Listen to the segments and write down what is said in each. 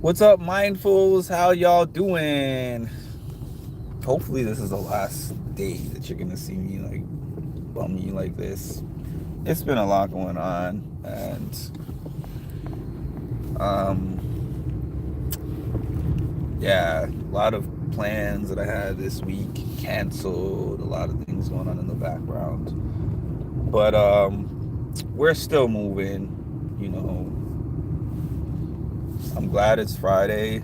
What's up, mindfuls? How y'all doing? Hopefully, this is the last day that you're gonna see me like bummy like this. It's been a lot going on, and yeah, a lot of plans that I had this week canceled. A lot of things going on in the background, but we're still moving. You know, I'm glad it's Friday.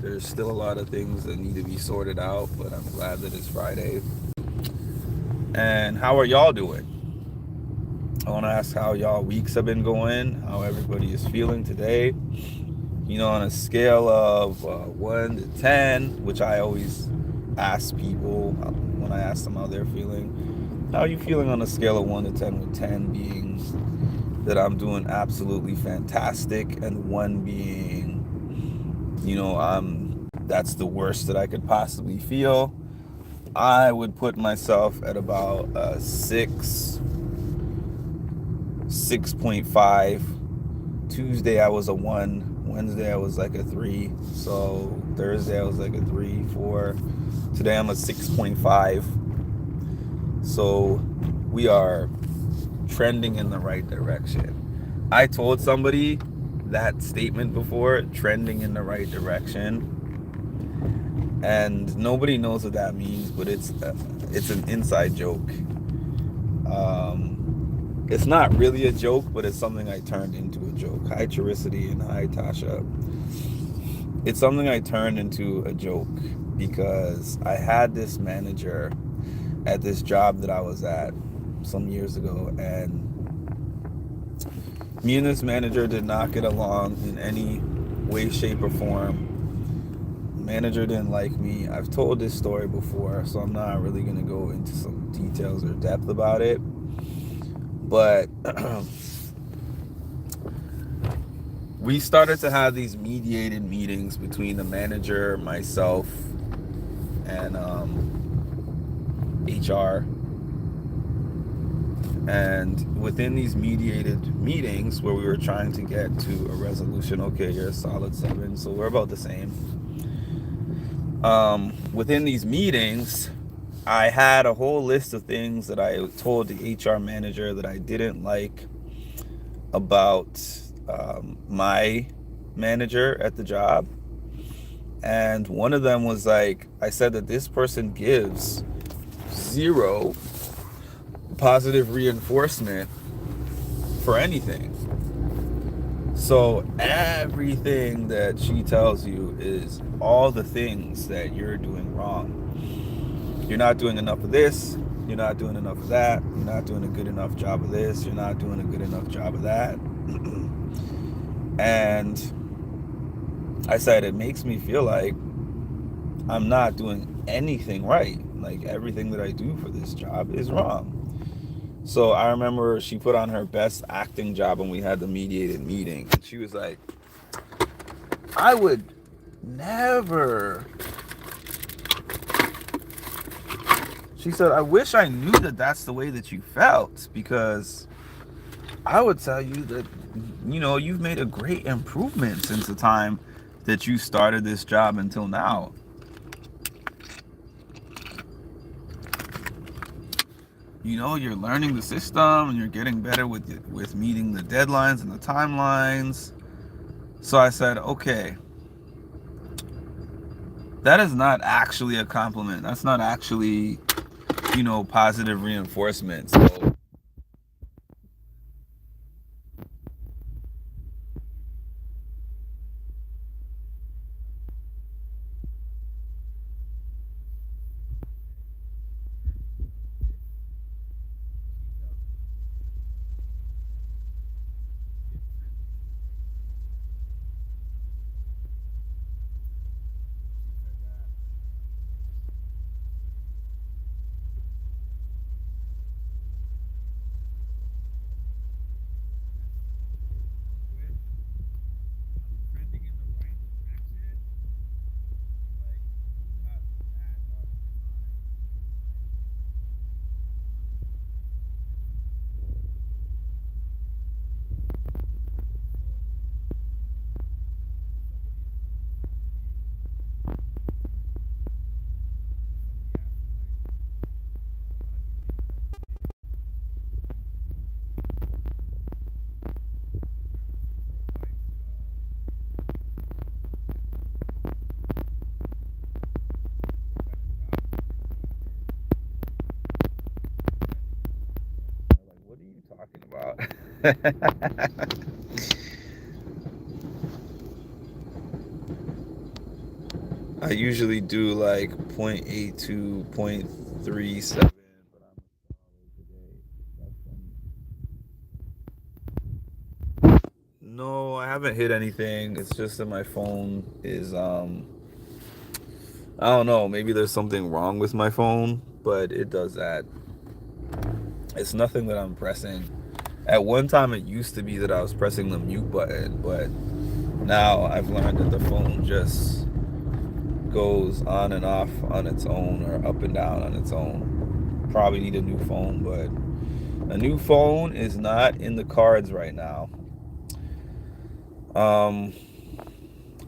There's still a lot of things that need to be sorted out, but I'm glad that it's Friday. And how are y'all doing? I want to ask how y'all weeks have been going, how everybody is feeling today. On a scale of 1 to 10, which I always ask people when I ask them how they're feeling. How are you feeling on a scale of 1 to 10, with 10 being that I'm doing absolutely fantastic, and 1 being, that's the worst that I could possibly feel. I would put myself at about 6.5. Tuesday I was a 1. Wednesday I was like a 3. So Thursday I was like a 3, 4. Today I'm a 6.5. So we are trending in the right direction. I told somebody that statement before, trending in the right direction, and nobody knows what that means, but it's an inside joke. It's not really a joke, but it's something I turned into a joke. Hi, Charicity, and hi, Tasha. It's something I turned into a joke because I had this manager at this job that I was at some years ago, and me and this manager did not get along in any way, shape, or form. Manager didn't like me. I've told this story before, so I'm not really going to go into some details or depth about it. But we started to have these mediated meetings between the manager, myself, and HR. And within these mediated meetings where we were trying to get to a resolution, okay, you're a solid 7, so we're about the same. Within these meetings, I had a whole list of things that I told the HR manager that I didn't like about my manager at the job. And one of them was like, I said that this person gives 0 positive reinforcement for anything. So everything that she tells you is all the things that you're doing wrong. You're not doing enough of this. You're not doing enough of that. You're not doing a good enough job of this. You're not doing a good enough job of that. And I said, it makes me feel like I'm not doing anything right. Like everything that I do for this job is wrong. So I remember she put on her best acting job when we had the mediated meeting. And she was like, I would never. She said, I wish I knew that that's the way that you felt, because I would tell you that, you've made a great improvement since the time that you started this job until now. You're learning the system and you're getting better with meeting the deadlines and the timelines. So I said, okay, that is not actually a compliment. That's not actually, positive reinforcement. So I usually do like 0.8 to 0.37, but I'm today. That's No, I haven't hit anything. It's just that my phone is I don't know, maybe there's something wrong with my phone, but it does that. It's nothing that I'm pressing. At one time it used to be that I was pressing the mute button, but now I've learned that the phone just goes on and off on its own or up and down on its own. Probably need a new phone, but a new phone is not in the cards right now. Um,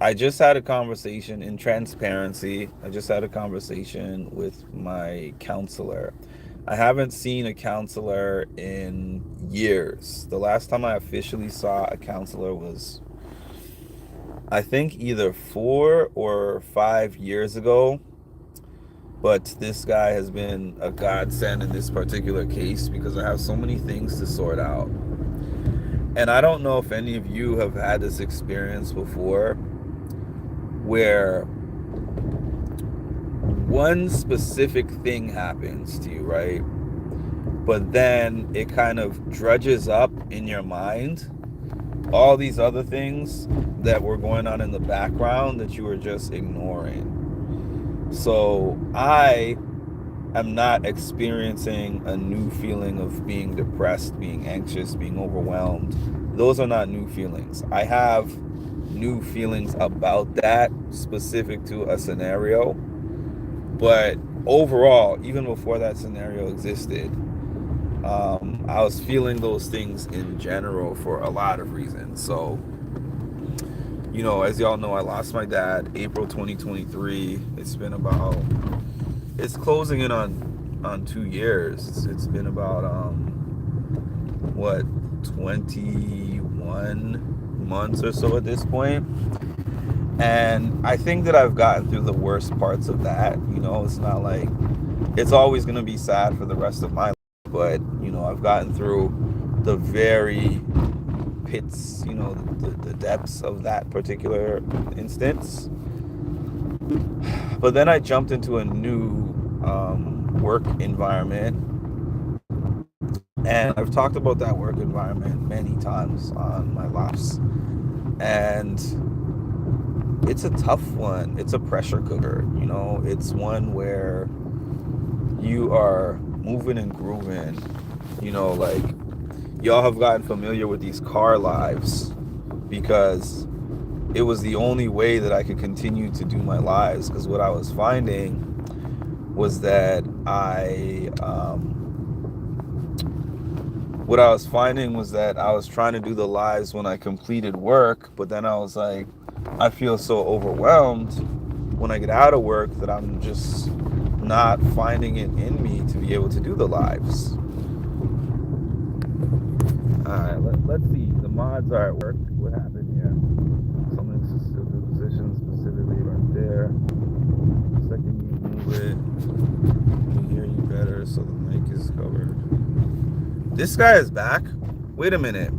I just had a conversation in transparency. I just had a conversation with my counselor. I haven't seen a counselor in years. The last time I officially saw a counselor was, I think, either 4 or 5 years ago. But this guy has been a godsend in this particular case because I have so many things to sort out. And I don't know if any of you have had this experience before where one specific thing happens to you, right? But then it kind of drudges up in your mind all these other things that were going on in the background that you were just ignoring. So I am not experiencing a new feeling of being depressed, being anxious, being overwhelmed. Those are not new feelings. I have new feelings about that specific to a scenario. But overall, even before that scenario existed, I was feeling those things in general for a lot of reasons. So, as y'all know, I lost my dad April 2023. It's closing in on 2 years. It's been about what, 21 months or so at this point. And I think that I've gotten through the worst parts of that. It's not like it's always going to be sad for the rest of my life, but I've gotten through the very pits, the depths of that particular instance. But then I jumped into a new work environment, and I've talked about that work environment many times on my lives. And it's a tough one. It's a pressure cooker. It's one where you are moving and grooving. Like, y'all have gotten familiar with these car lives because it was the only way that I could continue to do my lives. Because what I was finding was that I was trying to do the lives when I completed work, but then I was like, I feel so overwhelmed when I get out of work that I'm just not finding it in me to be able to do the lives. Alright, let's see. The mods are at work. What happened here? Something the position specifically right there. The second you move it, we can hear you better, so the mic is covered. This guy is back? Wait a minute.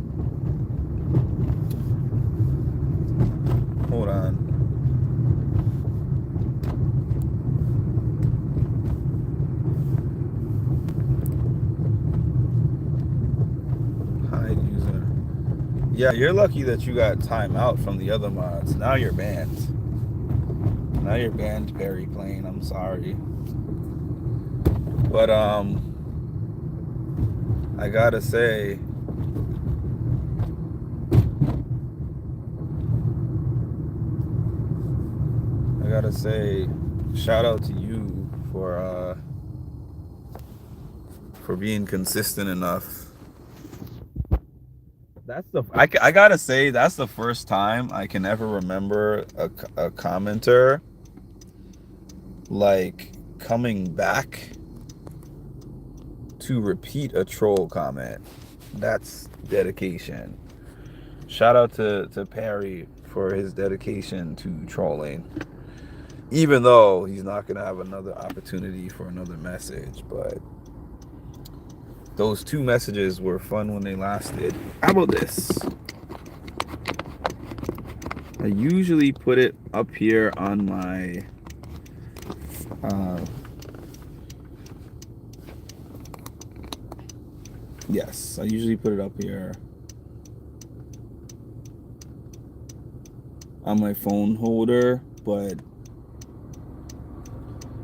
Hold on. Hide user. Yeah, you're lucky that you got time out from the other mods. Now you're banned. Now you're banned, Barry Plain. I'm sorry. But I gotta say, shout out to you for being consistent enough. I gotta say, that's the first time I can ever remember a commenter like coming back to repeat a troll comment. That's dedication. Shout out to Perry for his dedication to trolling. Even though he's not going to have another opportunity for another message. But those 2 messages were fun when they lasted. How about this? I usually put it up here on my yes, I usually put it up here on my phone holder, but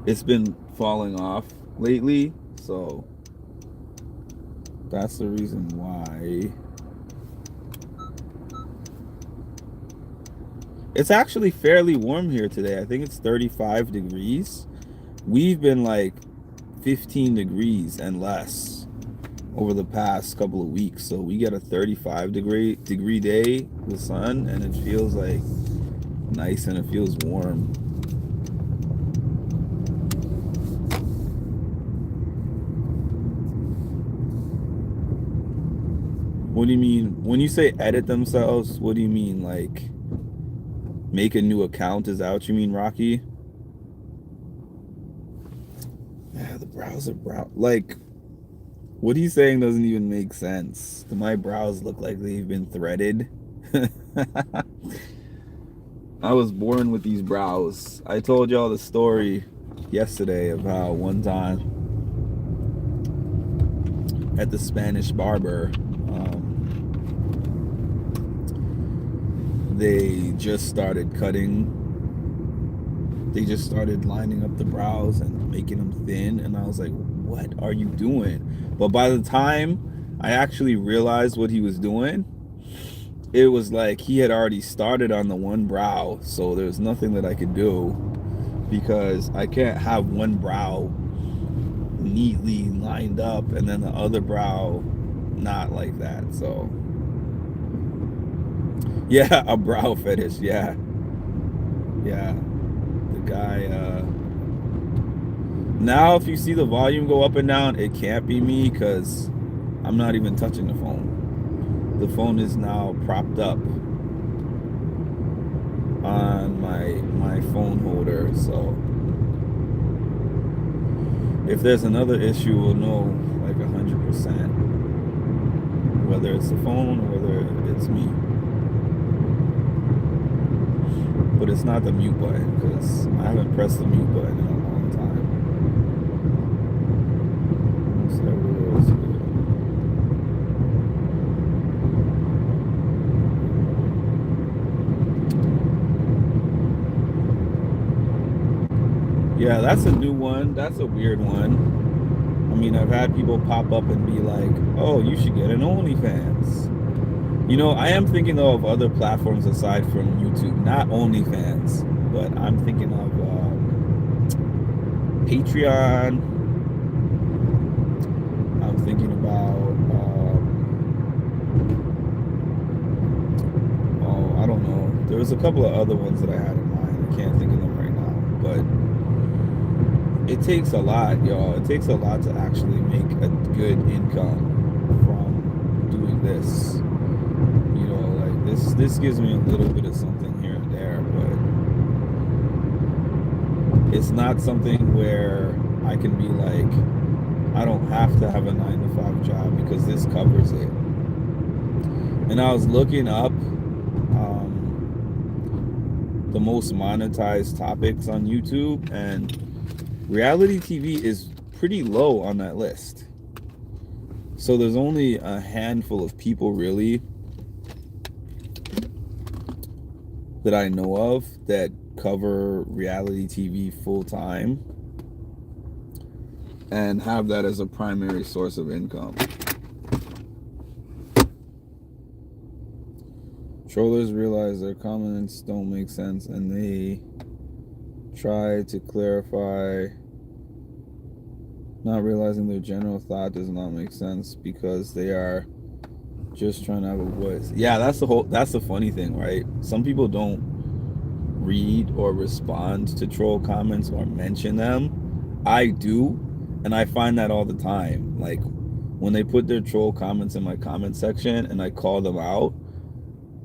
it's been falling off lately, so that's the reason why. It's actually fairly warm here today. I think it's 35 degrees. We've been like 15 degrees and less over the past couple of weeks. So we get a 35 degree day with the sun, and it feels like nice and it feels warm. What do you mean? When you say edit themselves, what do you mean? Like make a new account? Is that what you mean, Rocky? Yeah, the browser like, what he's saying doesn't even make sense. Do my brows look like they've been threaded? I was born with these brows. I told y'all the story yesterday of how one time at the Spanish barber, they just started lining up the brows and making them thin, and I was like, what are you doing? But by the time I actually realized what he was doing, it was like he had already started on the one brow, so there's nothing that I could do, because I can't have one brow neatly lined up and then the other brow not like that. So yeah, a brow fetish. Yeah, the guy, now if you see the volume go up and down, it can't be me, because I'm not even touching the phone. The phone is now propped up on my phone holder, so if there's another issue, we'll know like 100% whether it's the phone or whether it's me. But it's not the mute button, because I haven't pressed the mute button in a long time. Yeah, that's a new one. That's a weird one. I mean, I've had people pop up and be like, oh, you should get an OnlyFans. You know, I am thinking though of other platforms aside from YouTube, not OnlyFans, but I'm thinking of Patreon. I'm thinking about, oh, I don't know. There was a couple of other ones that I had in mind. I can't think of them right now, but it takes a lot, y'all. It takes a lot to actually make a good income from doing this. You know, like this gives me a little bit of something here and there, but it's not something where I can be like, I don't have to have a 9-to-5 job, because this covers it. And I was looking up the most monetized topics on YouTube, and reality TV is pretty low on that list. So there's only a handful of people really that I know of that cover reality TV full time and have that as a primary source of income. Trollers realize their comments don't make sense, and they try to clarify, not realizing their general thought does not make sense because they are just trying to have a voice. Yeah, that's the funny thing, right? Some people don't read or respond to troll comments or mention them. I do, and I find that all the time. Like when they put their troll comments in my comment section and I call them out,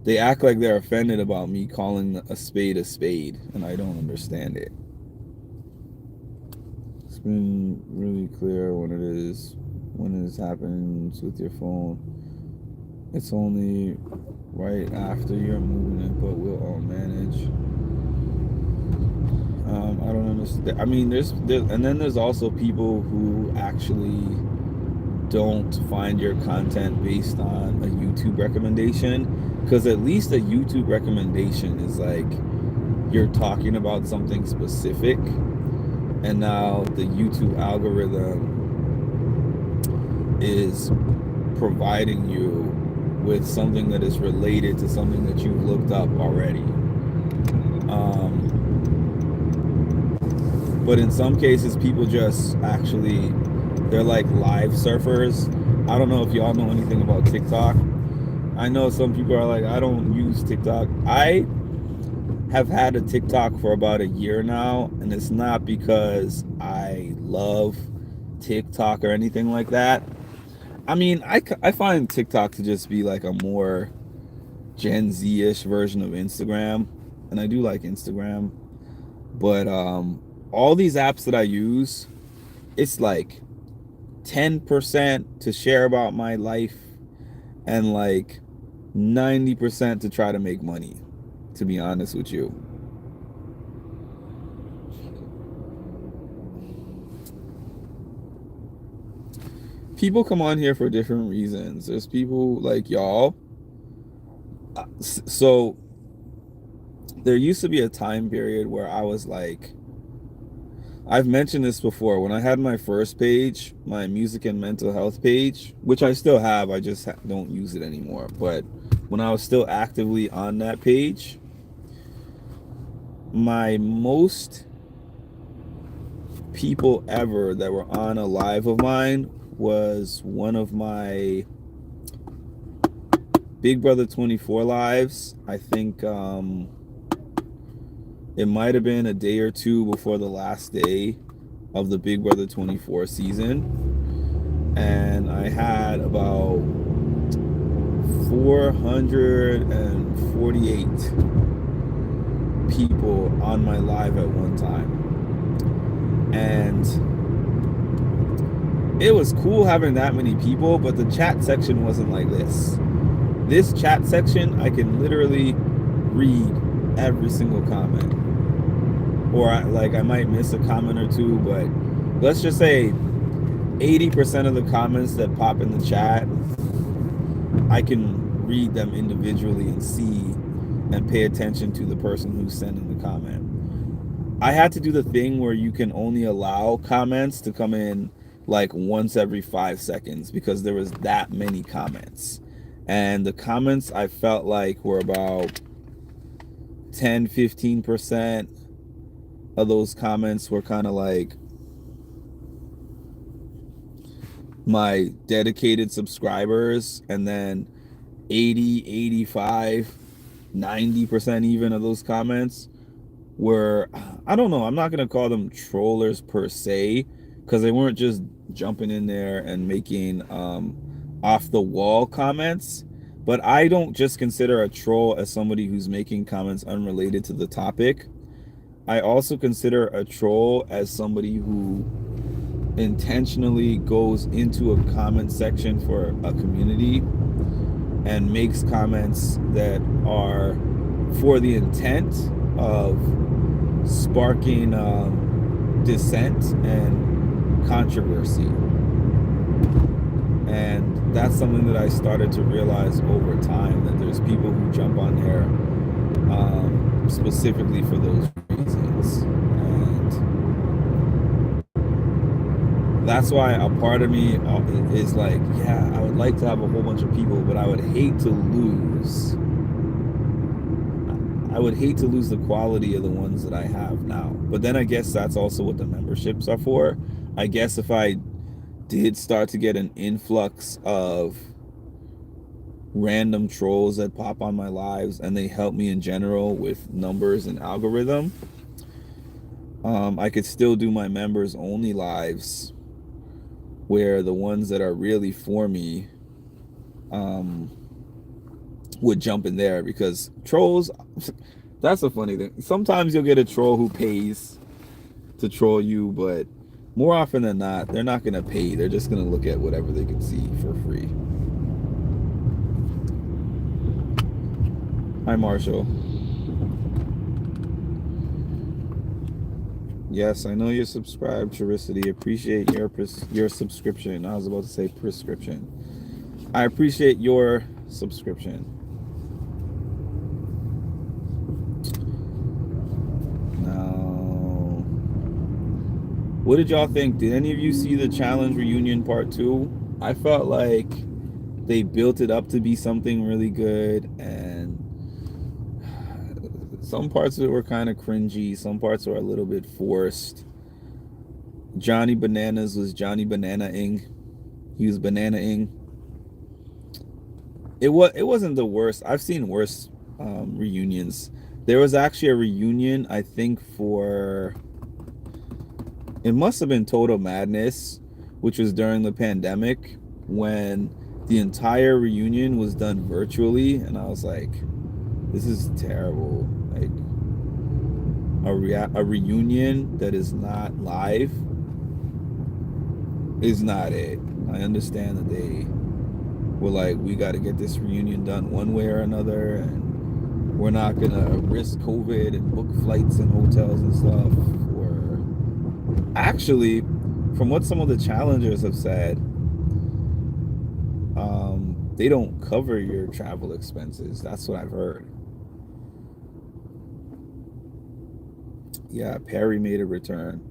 they act like they're offended about me calling a spade, and I don't understand it. It's been really clear when it is when this happens with your phone. It's only right after your movement, but we'll all manage. I don't understand. I mean, and then there's also people who actually don't find your content based on a YouTube recommendation, because at least a YouTube recommendation is like you're talking about something specific, and now the YouTube algorithm is providing you with something that is related to something that you've looked up already. But in some cases, people just actually, they're like live surfers. I don't know if y'all know anything about TikTok. I know some people are like, I don't use TikTok. I have had a TikTok for about a year now, and it's not because I love TikTok or anything like that. I mean, I find TikTok to just be like a more Gen Z-ish version of Instagram, and I do like Instagram, but all these apps that I use, it's like 10% to share about my life and like 90% to try to make money, to be honest with you. People come on here for different reasons. There's people like y'all. So there used to be a time period where I was like, I've mentioned this before. When I had my first page, my music and mental health page, which I still have, I just don't use it anymore. But when I was still actively on that page, my most people ever that were on a live of mine was one of my Big Brother 24 lives. I think it might have been a day or two before the last day of the Big Brother 24 season. And I had about 448 people on my live at one time. And it was cool having that many people, but the chat section wasn't like this. This chat section, I can literally read every single comment. Or I might miss a comment or two, but let's just say 80% of the comments that pop in the chat, I can read them individually and see and pay attention to the person who's sending the comment. I had to do the thing where you can only allow comments to come in like once every 5 seconds because there was that many comments. And the comments I felt like were about 10-15% of those comments were kind of like my dedicated subscribers, and then 80, 85, 90% even of those comments were, I don't know, I'm not going to call them trollers per se, because they weren't just jumping in there and making off the wall comments. But I don't just consider a troll as somebody who's making comments unrelated to the topic. I also consider a troll as somebody who intentionally goes into a comment section for a community and makes comments that are for the intent of sparking dissent and controversy. And that's something that I started to realize over time, that there's people who jump on there specifically for those reasons. And that's why a part of me is like, yeah, I would like to have a whole bunch of people, but I would hate to lose the quality of the ones that I have now. But then I guess that's also what the memberships are for. I guess if I did start to get an influx of random trolls that pop on my lives and they help me in general with numbers and algorithm, I could still do my members only lives, where the ones that are really for me would jump in there. Because trolls, that's a funny thing. Sometimes you'll get a troll who pays to troll you, but More often than not, they're not going to pay. They're just going to look at whatever they can see for free. Hi, Marshall. Yes, I know you're subscribed, Charicity. Appreciate your subscription. I was about to say prescription. I appreciate your subscription. Now, what did y'all think? Did any of you see the challenge reunion part 2? I felt like they built it up to be something really good, and some parts of it were kind of cringy. Some parts were a little bit forced. Johnny Bananas was Johnny Banana-ing. He was Banana-ing. It wasn't the worst. I've seen worse reunions. There was actually a reunion, I think, for... It must have been Total Madness, which was during the pandemic, when the entire reunion was done virtually, and I was like, this is terrible. Like, a reunion that is not live is not it. I understand that they were like, we got to get this reunion done one way or another, and we're not gonna risk COVID and book flights and hotels and stuff. Or actually, from what some of the challengers have said, they don't cover your travel expenses. That's what I've heard. Yeah, Perry made a return.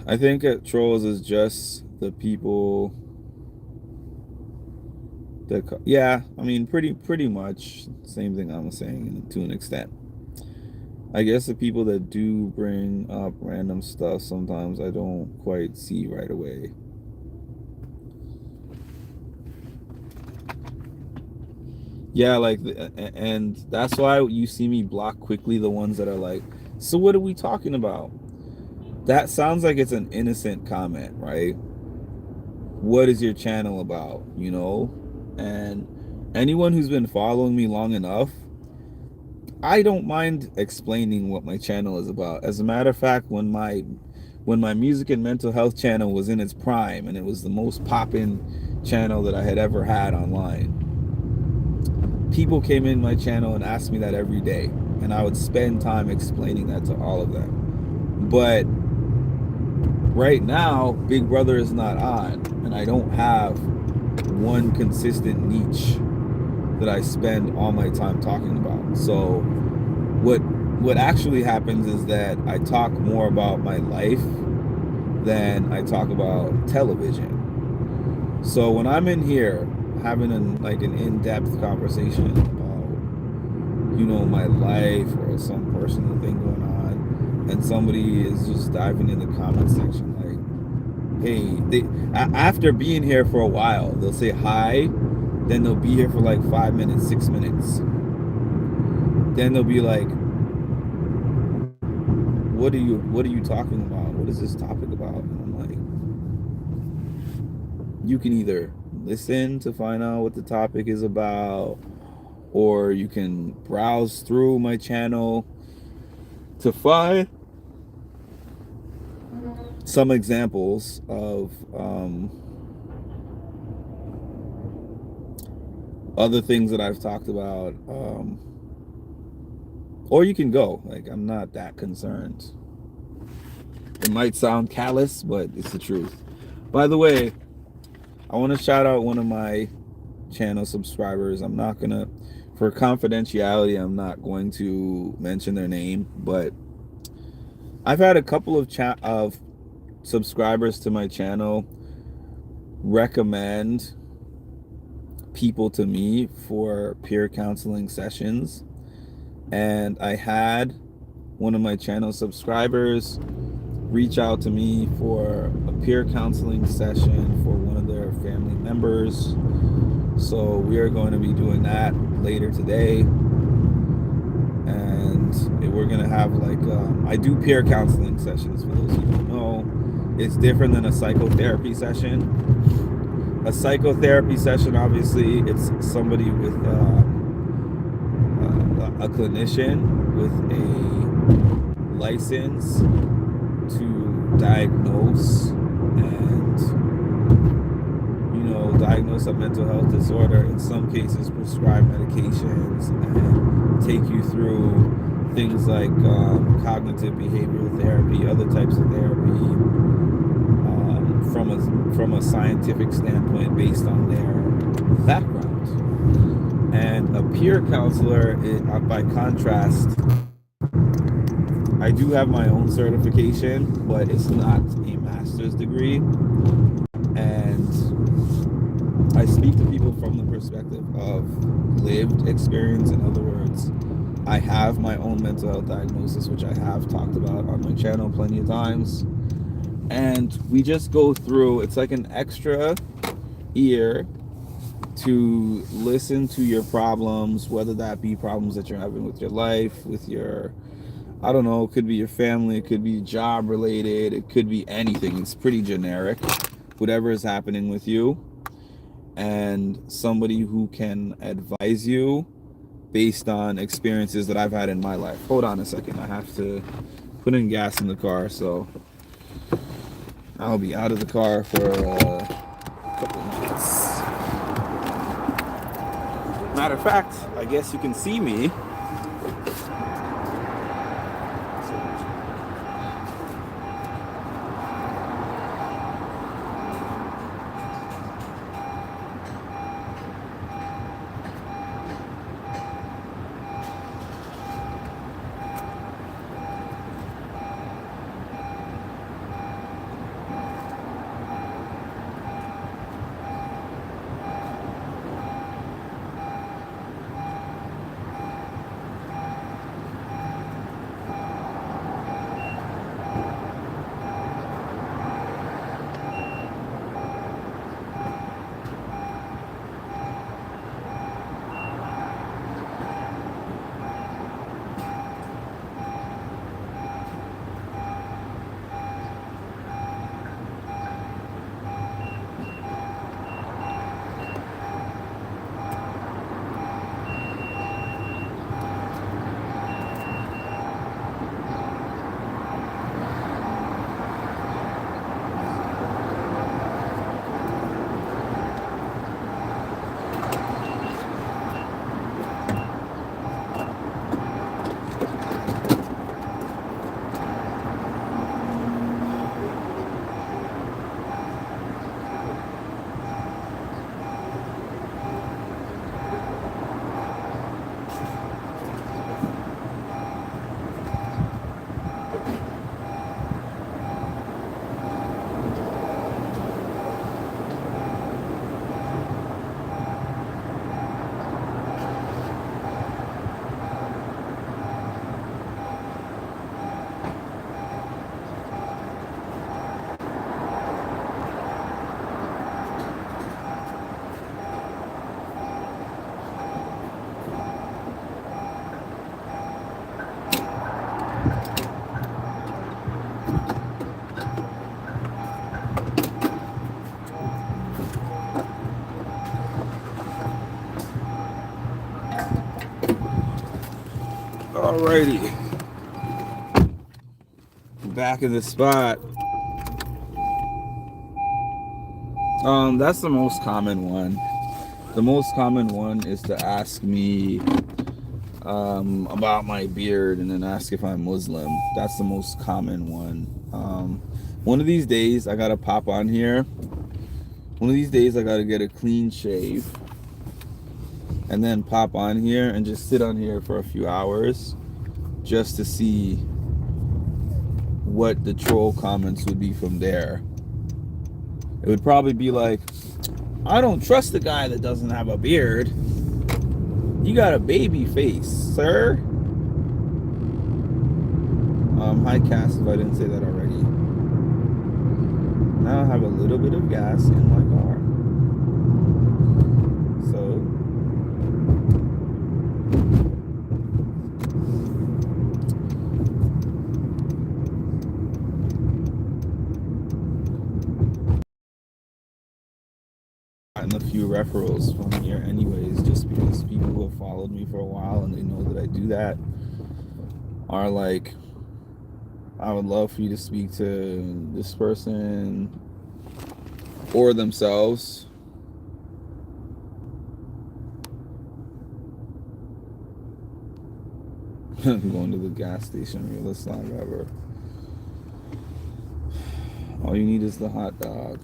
I think at Trolls is just the people that, yeah, I mean, pretty much same thing I'm saying to an extent. I guess the people that do bring up random stuff, sometimes I don't quite see right away. Yeah, like, and that's why you see me block quickly the ones that are like, so what are we talking about? That sounds like it's an innocent comment, right? What is your channel about, you know? And anyone who's been following me long enough, I don't mind explaining what my channel is about. As a matter of fact, when my music and mental health channel was in its prime and it was the most poppin' channel that I had ever had online, people came in my channel and asked me that every day, and I would spend time explaining that to all of them. But right now, Big Brother is not on, and I don't have one consistent niche that I spend all my time talking about. So what actually happens is that I talk more about my life than I talk about television. So when I'm in here having an in-depth conversation about, you know, my life or some personal thing going on, and somebody is just diving in the comment section like, hey, after being here for a while, they'll say hi, then they'll be here for like 5 minutes, 6 minutes, then they'll be like, what are you talking about? What is this topic about? And I'm like, you can either listen to find out what the topic is about, or you can browse through my channel to find some examples of other things that I've talked about, or you can go. Like, I'm not that concerned. It might sound callous, but it's the truth. By the way, I want to shout out one of my channel subscribers. I'm not gonna, for confidentiality, I'm not going to mention their name, but I've had a couple of subscribers to my channel recommend people to me for peer counseling sessions, and I had one of my channel subscribers reach out to me for a peer counseling session for one of their family members. So we are going to be doing that later today, and we're going to have like I do peer counseling sessions. For those who don't know, it's different than a psychotherapy session. A psychotherapy session, obviously, it's somebody with a clinician with a license to diagnose and, diagnose a mental health disorder, in some cases prescribe medications and take you through things like cognitive behavioral therapy, other types of therapy, from a scientific standpoint based on their background. And a peer counselor, by contrast, I do have my own certification, but it's not a master's degree. And I speak to people from the perspective of lived experience. In other words, I have my own mental health diagnosis, which I have talked about on my channel plenty of times. And we just go through, it's like an extra ear to listen to your problems, whether that be problems that you're having with your life, with your, I don't know, it could be your family, it could be job related, it could be anything. It's pretty generic, whatever is happening with you, and somebody who can advise you based on experiences that I've had in my life. Hold on a second, I have to put in gas in the car, so I'll be out of the car for a couple of minutes. Matter of fact, I guess you can see me. Alrighty, back in the spot. That's the most common one. The most common one is to ask me about my beard and then ask if I'm Muslim. That's the most common one. One of these days I gotta pop on here. One of these days I gotta get a clean shave and then pop on here and just sit on here for a few hours just to see what the troll comments would be from there. It would probably be like, I don't trust the guy that doesn't have a beard. You got a baby face, sir. Hi Cass, if I didn't say that already. Now I have a little bit of gas in my car. So gotten a few referrals from here anyways, just because people who have followed me for a while and they know that I do that are like, I would love for you to speak to this person or themselves. Going to the gas station, realest song ever. All you need is the hot dog.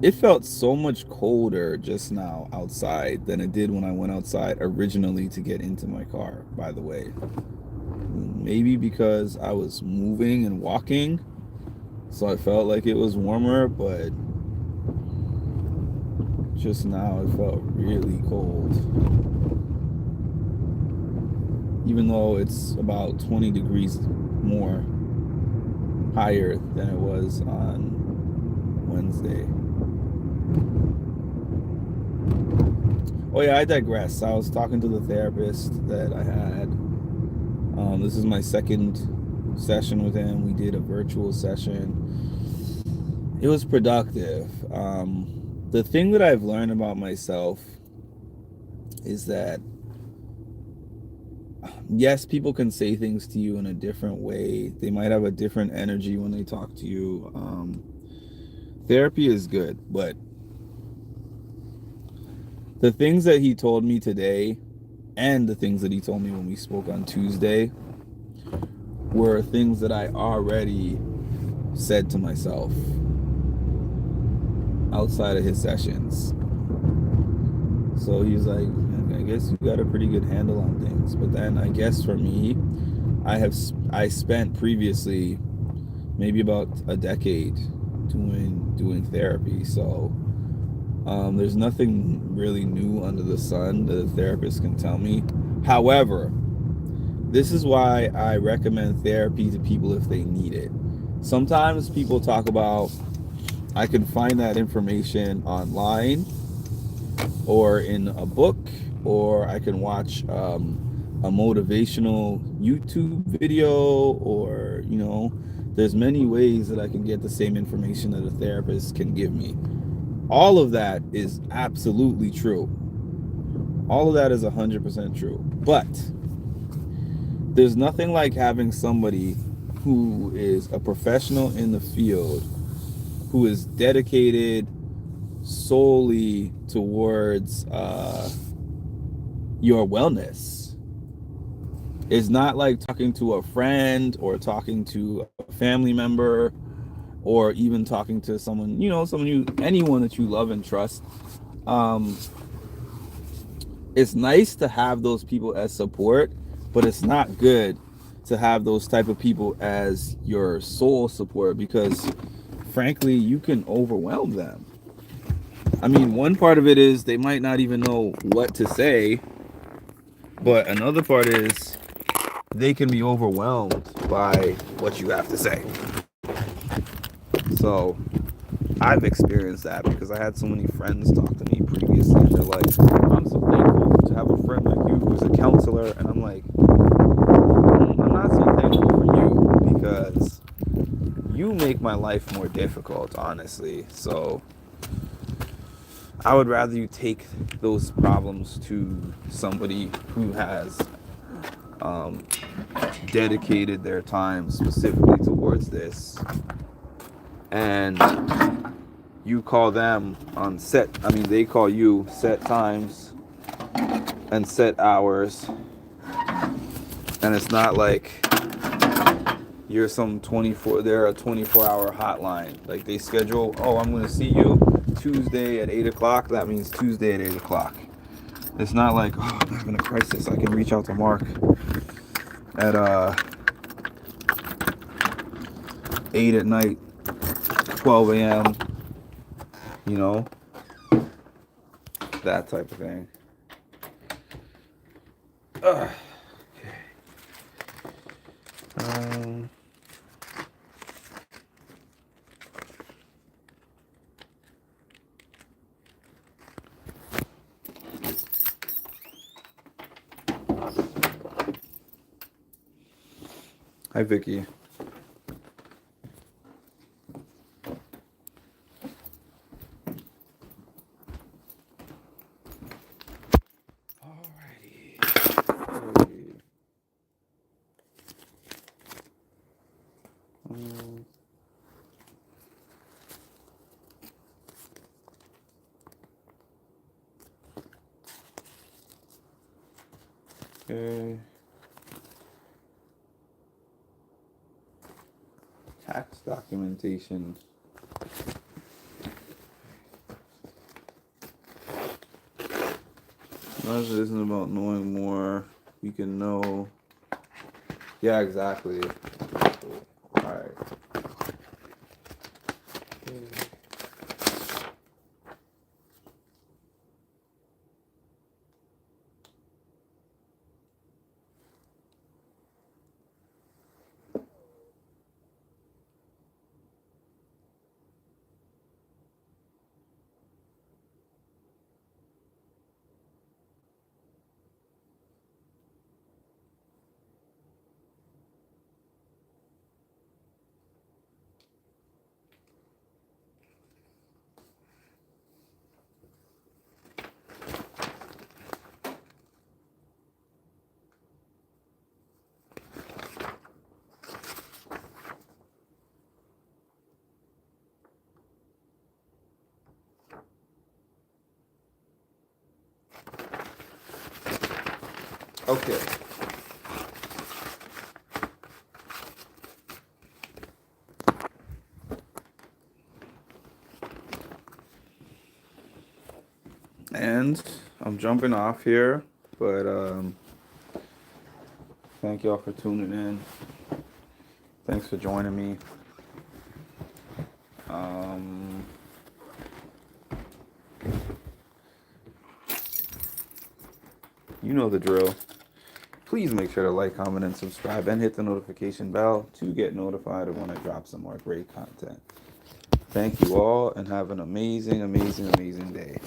It felt so much colder just now outside than it did when I went outside originally to get into my car, by the way. Maybe because I was moving and walking, so I felt like it was warmer, but just now it felt really cold. Even though it's about 20 degrees more higher than it was on Wednesday. Oh yeah, I digress. I was talking to the therapist that I had. This is my second session with him. We did a virtual session. It was productive. The thing that I've learned about myself is that yes, people can say things to you in a different way. They might have a different energy when they talk to you. Therapy is good, but the things that he told me today and the things that he told me when we spoke on Tuesday were things that I already said to myself outside of his sessions. So he's like, I guess you got a pretty good handle on things. But then I guess for me, I spent previously maybe about a decade doing therapy. So there's nothing really new under the sun that a therapist can tell me. However, this is why I recommend therapy to people if they need it. Sometimes people talk about, I can find that information online or in a book, or I can watch a motivational YouTube video, or, there's many ways that I can get the same information that a therapist can give me. All of that is absolutely true. All of that is 100% true. But there's nothing like having somebody who is a professional in the field, who is dedicated solely towards your wellness. It's not like talking to a friend or talking to a family member or even talking to someone, anyone that you love and trust. It's nice to have those people as support, but it's not good to have those type of people as your sole support, because frankly, you can overwhelm them. I mean, one part of it is they might not even know what to say, but another part is they can be overwhelmed by what you have to say. So I've experienced that because I had so many friends talk to me previously, and they're like, I'm so thankful to have a friend like you who's a counselor. And I'm like, I'm not so thankful for you because you make my life more difficult, honestly. So I would rather you take those problems to somebody who has dedicated their time specifically towards this, and you call them on they call you set times and set hours, and it's not like you're they're a 24-hour hotline. Like they schedule, I'm going to see you Tuesday at 8 o'clock. That means Tuesday at 8 o'clock. It's not like, I'm having a crisis, I can reach out to Mark at 8 at night, 12 a.m., that type of thing. Okay. Hi, Vicky. Okay. Tax documentation. Knowledge isn't about knowing more. We can know. Yeah, exactly. Alright. Okay. And I'm jumping off here, but thank y'all for tuning in. Thanks for joining me. You know the drill. Please make sure to like, comment, and subscribe, and hit the notification bell to get notified of when I drop some more great content. Thank you all, and have an amazing, amazing, amazing day.